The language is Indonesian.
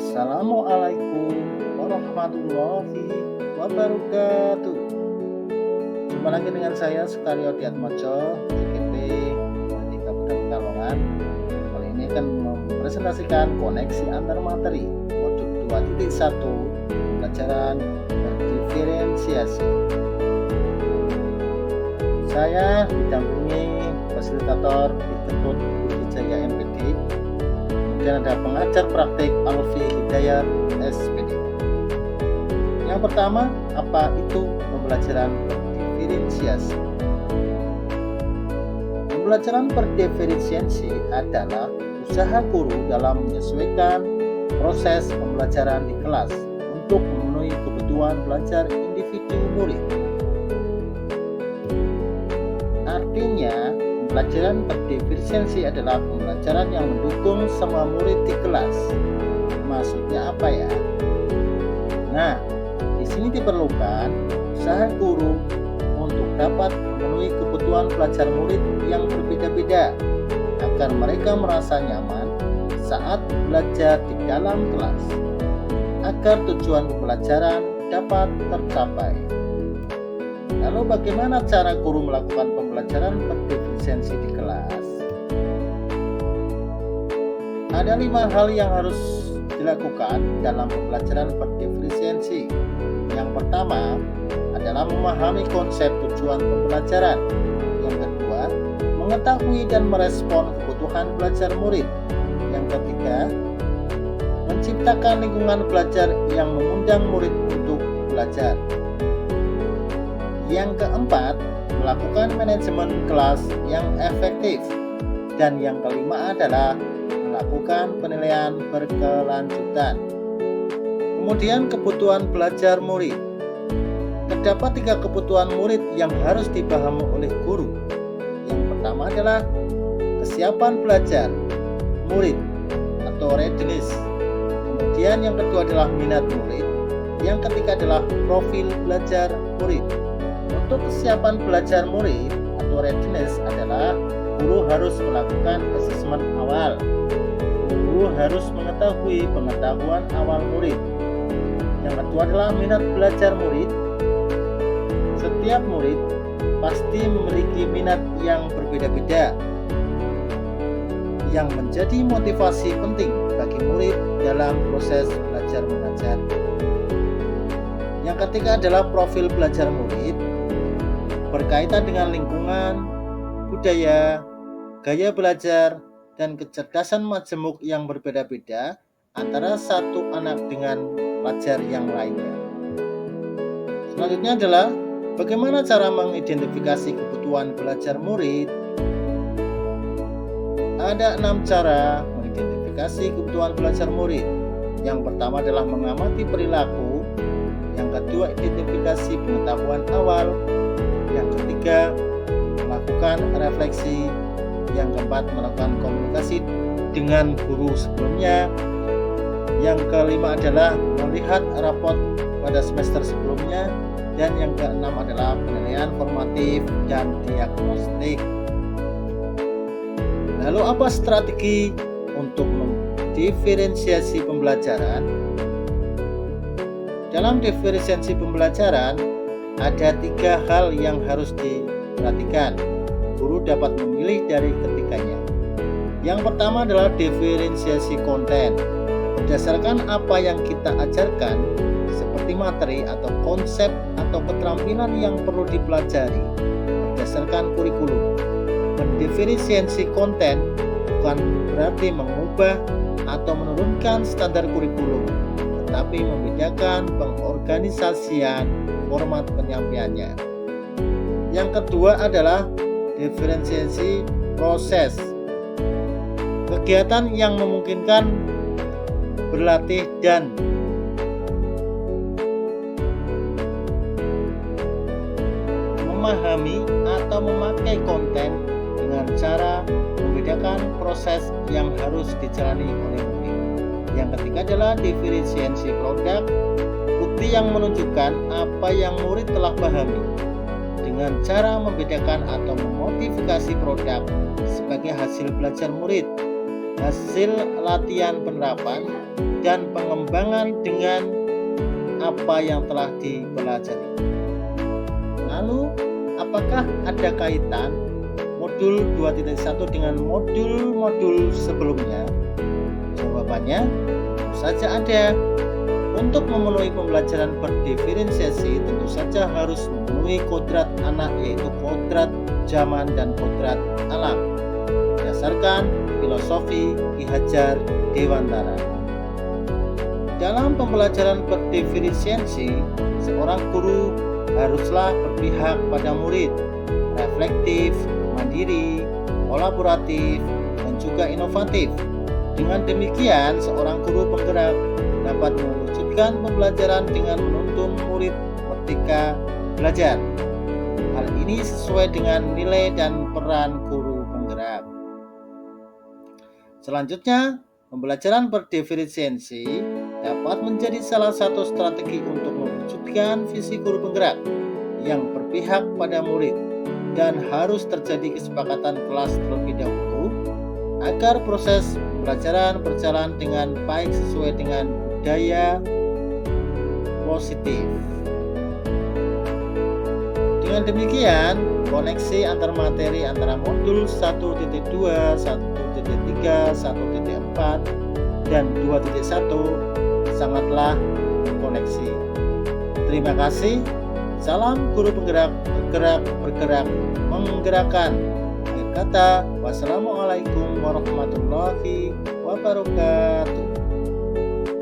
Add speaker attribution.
Speaker 1: Assalamualaikum warahmatullahi wabarakatuh. Jumpa lagi dengan saya Sukaryo Diatmojo, JKP dari Kabupaten Pekalongan. Kali ini akan mempresentasikan koneksi antar materi modul 2.1 pembelajaran berdiferensiasi. Saya didampingi fasilitator Institut Budijaya MPD. Kemudian ada pengajar praktik Alfi Hidayat SPD. Yang pertama, apa itu pembelajaran berdiferensiasi? Pembelajaran berdiferensiasi adalah usaha guru dalam menyesuaikan proses pembelajaran di kelas untuk memenuhi kebutuhan belajar individu murid. Artinya, pembelajaran berdiferensiasi adalah pembelajaran yang mendukung semua murid di kelas. Maksudnya apa ya? Nah, di sini diperlukan usaha guru untuk dapat memenuhi kebutuhan belajar murid yang berbeda-beda agar mereka merasa nyaman saat belajar di dalam kelas, agar tujuan pembelajaran dapat tercapai. Lalu bagaimana cara guru melakukan pembelajaran berdiferensiasi di kelas? Ada 5 hal yang harus dilakukan dalam pembelajaran berdiferensiasi. Yang pertama adalah memahami konsep tujuan pembelajaran. Yang kedua, mengetahui dan merespon kebutuhan belajar murid. Yang ketiga, menciptakan lingkungan belajar yang mengundang murid untuk belajar. Yang keempat, melakukan manajemen kelas yang efektif. Dan yang kelima adalah melakukan penilaian berkelanjutan. Kemudian kebutuhan belajar murid. Terdapat 3 kebutuhan murid yang harus dipahami oleh guru. Yang pertama adalah kesiapan belajar murid atau readiness. Kemudian yang kedua adalah minat murid. Yang ketiga adalah profil belajar murid. Untuk kesiapan belajar murid atau readiness adalah guru harus melakukan asesmen awal. Guru harus mengetahui pengetahuan awal murid. Yang kedua adalah minat belajar murid. Setiap murid pasti memiliki minat yang berbeda-beda yang menjadi motivasi penting bagi murid dalam proses belajar mengajar. Yang ketiga adalah profil belajar murid, berkaitan dengan lingkungan, budaya, gaya belajar, dan kecerdasan majemuk yang berbeda-beda antara satu anak dengan pelajar yang lainnya. Selanjutnya adalah bagaimana cara mengidentifikasi kebutuhan belajar murid. Ada 6 cara mengidentifikasi kebutuhan belajar murid. Yang pertama adalah mengamati perilaku. Yang kedua, identifikasi pengetahuan awal. Yang ketiga, melakukan refleksi. Yang keempat, melakukan komunikasi dengan guru sebelumnya. Yang kelima adalah melihat rapot pada semester sebelumnya. Dan yang keenam adalah penilaian formatif dan diagnostik. Lalu apa strategi untuk mendiferensiasi pembelajaran? Dalam diferensiasi pembelajaran, ada 3 hal yang harus diperhatikan. Guru dapat memilih dari ketiganya. Yang pertama adalah diferensiasi konten. Berdasarkan apa yang kita ajarkan, seperti materi atau konsep atau keterampilan yang perlu dipelajari berdasarkan kurikulum. Mendiferensiasi konten bukan berarti mengubah atau menurunkan standar kurikulum, tetapi membedakan pengorganisasian format penyampaiannya. Yang kedua adalah diferensiasi proses. Kegiatan yang memungkinkan berlatih dan memahami atau memakai konten dengan cara membedakan proses yang harus dijalani oleh murid. Yang ketiga adalah diferensiasi produk, bukti yang menunjukkan apa yang murid telah pahami dengan cara membedakan atau memodifikasi produk sebagai hasil belajar murid, hasil latihan penerapan, dan pengembangan dengan apa yang telah dipelajari. Lalu, apakah ada kaitan modul 2.1 dengan modul-modul sebelumnya? Jawabannya, tentu saja ada. Untuk memenuhi pembelajaran berdiferensiasi, tentu saja harus memenuhi kodrat anak, yaitu kodrat zaman dan kodrat alam, berdasarkan filosofi Ki Hajar Dewantara. Dalam pembelajaran berdiferensiasi, seorang guru haruslah berpihak pada murid, reflektif, mandiri, kolaboratif, dan juga inovatif. Dengan demikian, seorang guru penggerak dapat mewujudkan pembelajaran dengan menuntun murid merdeka belajar. Hal ini sesuai dengan nilai dan peran guru penggerak. Selanjutnya, pembelajaran berdiferensiasi dapat menjadi salah satu strategi untuk mewujudkan visi guru penggerak yang berpihak pada murid, dan harus terjadi kesepakatan kelas terlebih dahulu agar proses pembelajaran berjalan dengan baik sesuai dengan budaya positif. Dengan demikian, koneksi antar materi antara modul 1.2, 1.3, 1.4, dan 2.1 sangatlah terkoneksi. Terima kasih. Salam guru penggerak, bergerak, menggerakkan. Akhir kata, wassalamualaikum warahmatullahi wabarakatuh.